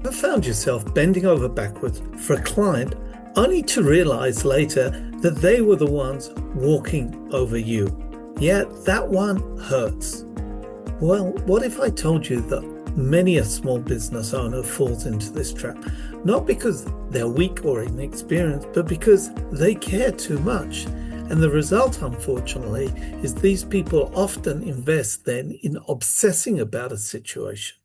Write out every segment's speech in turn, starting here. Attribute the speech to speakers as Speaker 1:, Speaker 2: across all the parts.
Speaker 1: Ever found yourself bending over backwards for a client only to realize later that they were the ones walking over you? Yet that one hurts. Well, what if I told you that many a small business owner falls into this trap, not because they're weak or inexperienced, but because they care too much. And the result, unfortunately, is these people often invest then in obsessing about a situation.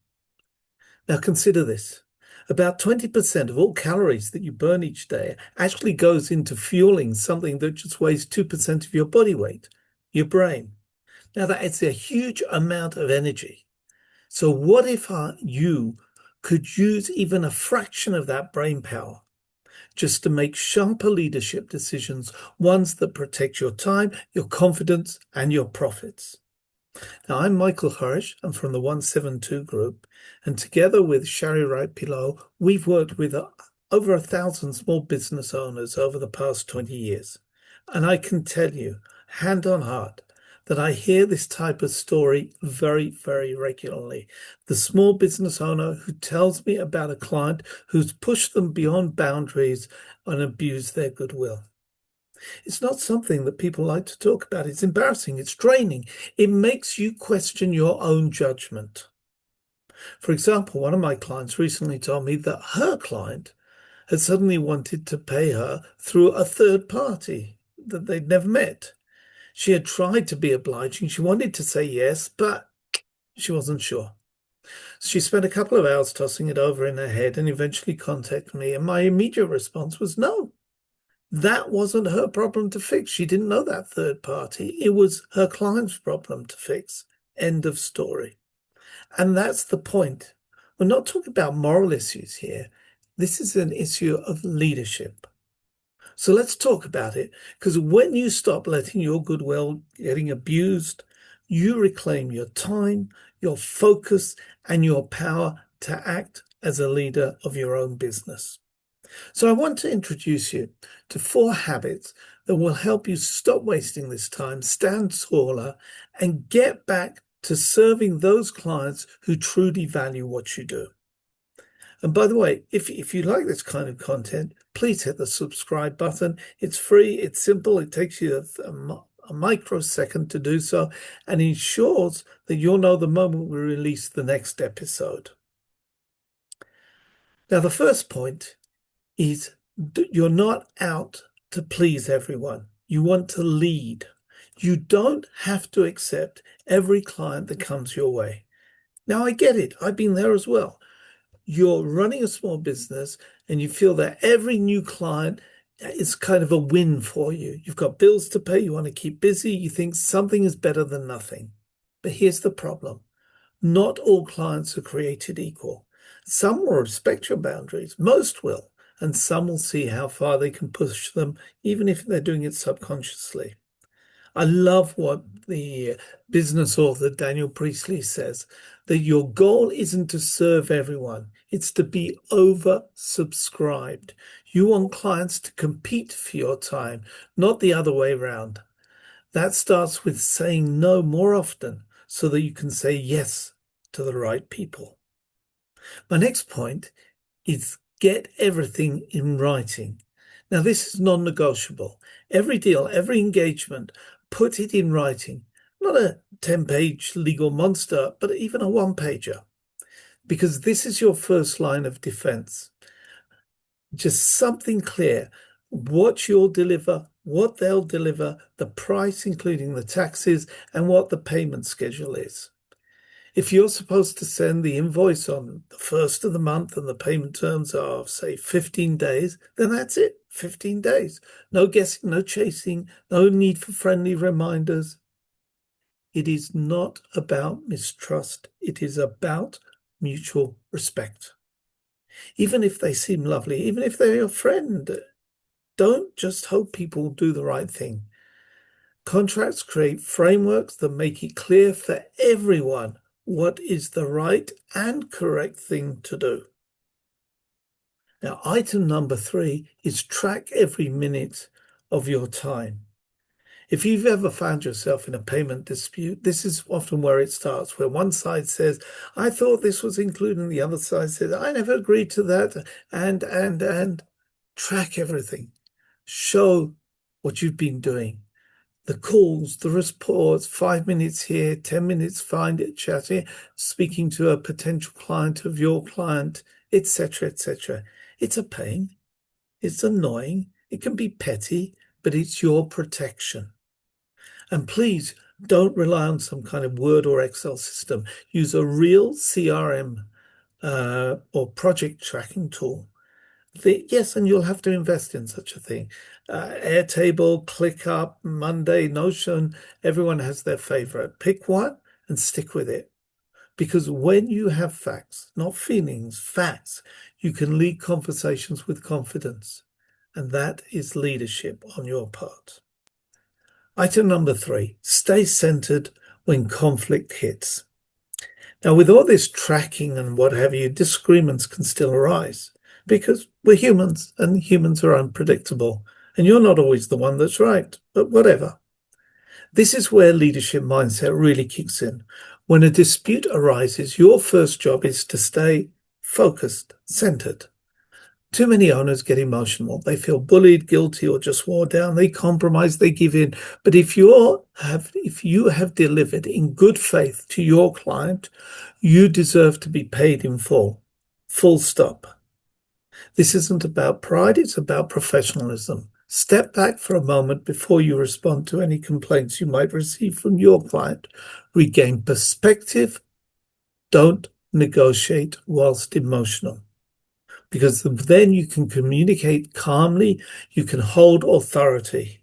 Speaker 1: Now consider this. About 20% of all calories that you burn each day actually goes into fueling something that just weighs 2% of your body weight, your brain. Now that is a huge amount of energy. So what if you could use even a fraction of that brain power just to make sharper leadership decisions, ones that protect your time, your confidence, and your profits? Now, I'm Michael Horesh. I'm from the 172 group, and together with Shari Wright Pillow, we've worked with over 1,000 small business owners over the past 20 years. And I can tell you, hand on heart, that I hear this type of story very, very regularly. The small business owner who tells me about a client who's pushed them beyond boundaries and abused their goodwill. It's not something that people like to talk about. It's embarrassing. It's draining. It makes you question your own judgment. For example, one of my clients recently told me that her client had suddenly wanted to pay her through a third party that they'd never met. She had tried to be obliging. She wanted to say yes, but she wasn't sure. She spent a couple of hours tossing it over in her head and eventually contacted me. And my immediate response was no. That wasn't her problem to fix. She didn't know that third party. It was her client's problem to fix. End of story. And that's the point. We're not talking about moral issues here. This is an issue of leadership. So let's talk about it, because when you stop letting your goodwill getting abused, you reclaim your time, your focus, and your power to act as a leader of your own business. So I want to introduce you to 4 habits that will help you stop wasting this time, stand taller, and get back to serving those clients who truly value what you do. And by the way, if you like this kind of content, please hit the subscribe button. It's free, it's simple, it takes you a microsecond to do so, and ensures that you'll know the moment we release the next episode. Now, the first point is you're not out to please everyone. You want to lead. You don't have to accept every client that comes your way. Now, I get it. I've been there as well. You're running a small business and you feel that every new client is kind of a win for you. You've got bills to pay. You want to keep busy. You think something is better than nothing. But here's the problem. Not all clients are created equal. Some will respect your boundaries. Most will. And some will see how far they can push them, even if they're doing it subconsciously. I love what the business author Daniel Priestley says, that your goal isn't to serve everyone, it's to be oversubscribed. You want clients to compete for your time, not the other way around. That starts with saying no more often so that you can say yes to the right people. My next point is get everything in writing. Now, this is non-negotiable. Every deal, every engagement, put it in writing. Not a 10-page legal monster, but even a one-pager. Because this is your first line of defense. Just something clear. What you'll deliver, what they'll deliver, the price, including the taxes, and what the payment schedule is. If you're supposed to send the invoice on the first of the month and the payment terms are, say, 15 days, then that's it, 15 days. No guessing, no chasing, no need for friendly reminders. It is not about mistrust. It is about mutual respect. Even if they seem lovely, even if they're your friend, don't just hope people do the right thing. Contracts create frameworks that make it clear for everyone what is the right and correct thing to do. Now, item number 3 is track every minute of your time. If you've ever found yourself in a payment dispute, this is often where it starts, where one side says, I thought this was included, and the other side says, I never agreed to that, and track everything. Show what you've been doing. The calls, the reports, 5 minutes here, 10 minutes find it, chatting, speaking to a potential client of your client, etc., etc. It's a pain. It's annoying. It can be petty, but it's your protection. And please don't rely on some kind of Word or Excel system. Use a real CRM or project tracking tool. Yes, and you'll have to invest in such a thing. Airtable, ClickUp, Monday, Notion, everyone has their favorite. Pick one and stick with it. Because when you have facts, not feelings, facts, you can lead conversations with confidence. And that is leadership on your part. Item number 3, stay centered when conflict hits. Now, with all this tracking and what have you, disagreements can still arise because we're humans and humans are unpredictable. And you're not always the one that's right, but whatever. This is where leadership mindset really kicks in. When a dispute arises, your first job is to stay focused, centered. Too many owners get emotional. They feel bullied, guilty, or just wore down. They compromise, they give in. But if you have delivered in good faith to your client, you deserve to be paid in full. Full stop. This isn't about pride, it's about professionalism. Step back for a moment before you respond to any complaints you might receive from your client. Regain perspective. Don't negotiate whilst emotional. Because then you can communicate calmly, you can hold authority.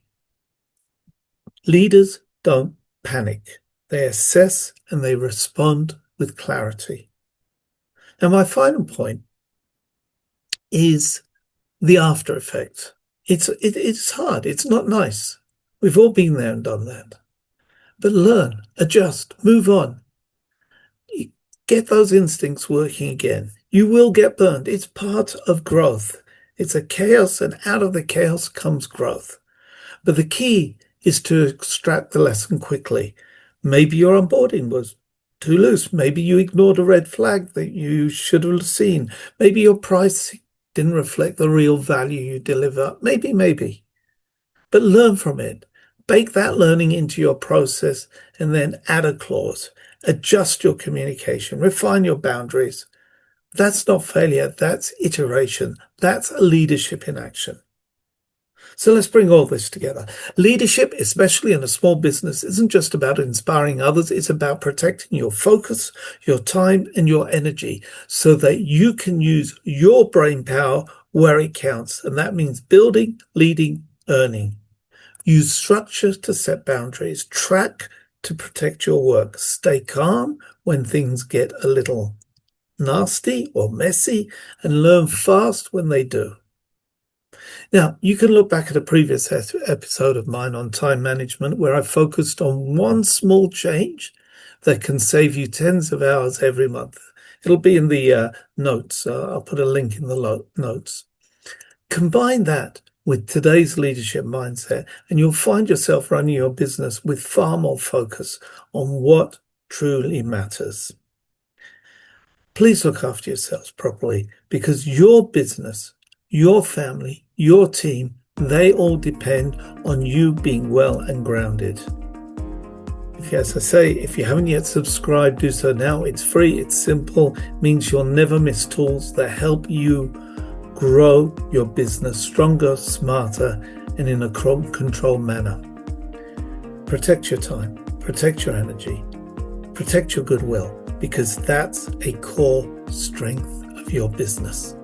Speaker 1: Leaders don't panic. They assess and they respond with clarity. Now, my final point is the after effect. It's hard. It's not nice. We've all been there and done that. But learn, adjust, move on. Get those instincts working again. You will get burned. It's part of growth. It's a chaos, and out of the chaos comes growth. But the key is to extract the lesson quickly. Maybe your onboarding was too loose. Maybe you ignored a red flag that you should have seen. Maybe your price didn't reflect the real value you deliver. Maybe. But learn from it. Bake that learning into your process and then add a clause. Adjust your communication. Refine your boundaries. That's not failure. That's iteration. That's leadership in action. So let's bring all this together. Leadership, especially in a small business, isn't just about inspiring others. It's about protecting your focus, your time, and your energy so that you can use your brain power where it counts. And that means building, leading, earning. Use structure to set boundaries. Track to protect your work. Stay calm when things get a little nasty or messy, and learn fast when they do. Now, you can look back at a previous episode of mine on time management where I focused on one small change that can save you tens of hours every month. It'll be in the notes. I'll put a link in the notes. Combine that with today's leadership mindset, and you'll find yourself running your business with far more focus on what truly matters. Please look after yourselves properly, because your business, your family, your team, they all depend on you being well and grounded. As I say, if you haven't yet subscribed, do so now. It's free, it's simple, means you'll never miss tools that help you grow your business stronger, smarter, and in a controlled manner. Protect your time, protect your energy, protect your goodwill, because that's a core strength of your business.